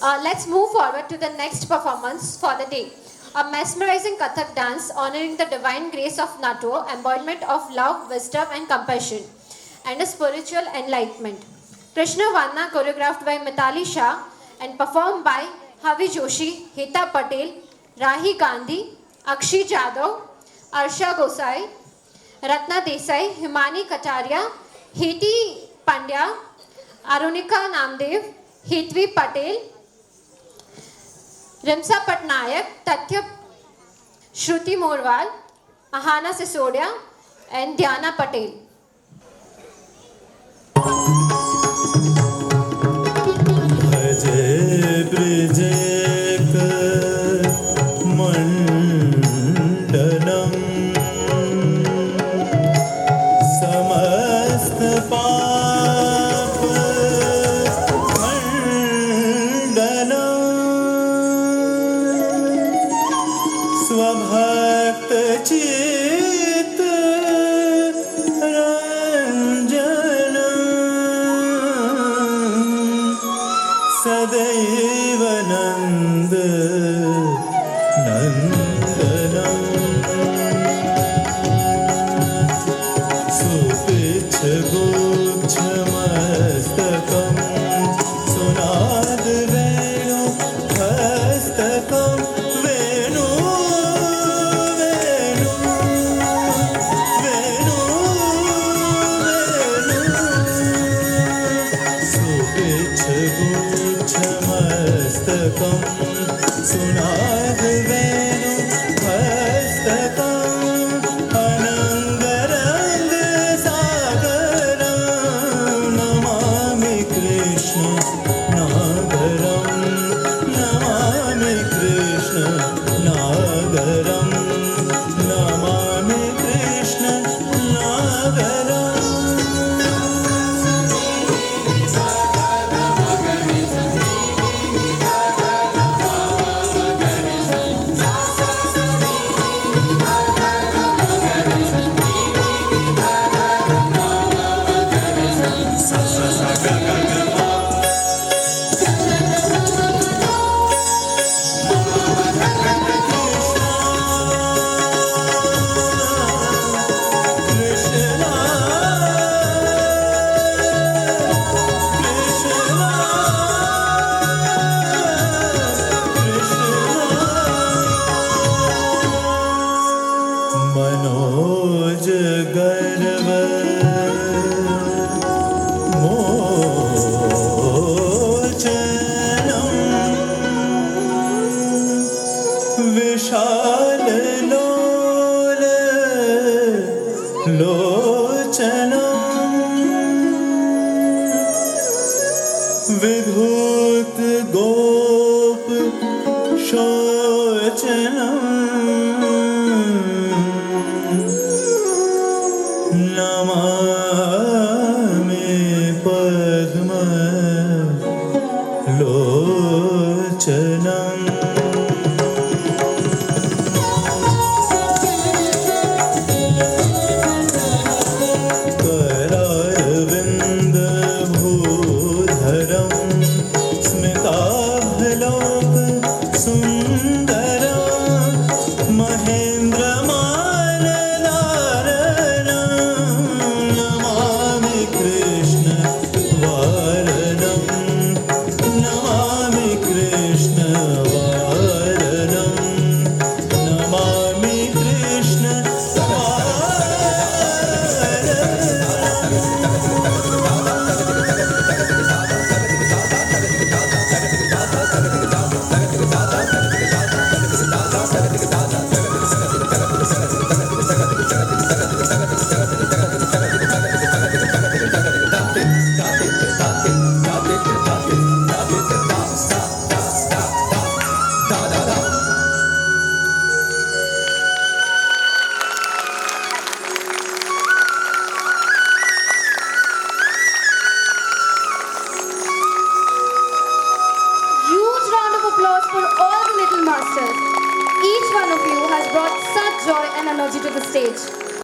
Let's move forward to the next performance for the day. A mesmerizing Kathak dance honoring the divine grace of Nattu, embodiment of love, wisdom, and compassion, and a spiritual enlightenment. Krishna Vanna, choreographed by Mitali Shah and performed by Havi Joshi, Heta Patel, Rahi Gandhi, Akshi Jadhav, Arsha Gosai, Ratna Desai, Himani Kataria, Heti Pandya, Arunika Namdev, Hetvi Patel, Rimsa Patnayak, Tatya Shruti Morwal, Ahana Sisodia, and Dhyana Patel. स्वभक्त चित रंजन सदैव नंद नंदनम सुपिच्छ गुच्छ मस्तकम सुनाद वेणु हस्तकम सुनाद वेणु हस्तकम् अनंगरंग सागरं नमामि कृष्ण नागरं नमामि कृष्ण नागरं नमामि कृष्ण नागरं मनोज गर्व मोचनम् विशाल लोल लोचनम् विधूत गोप शोचनम् नमामि पद्म लोचनम् करारविन्द भूधरं स्मिताभलोक सुन्दरं applause for all the little masters. Each one of you has brought such joy and energy to the stage.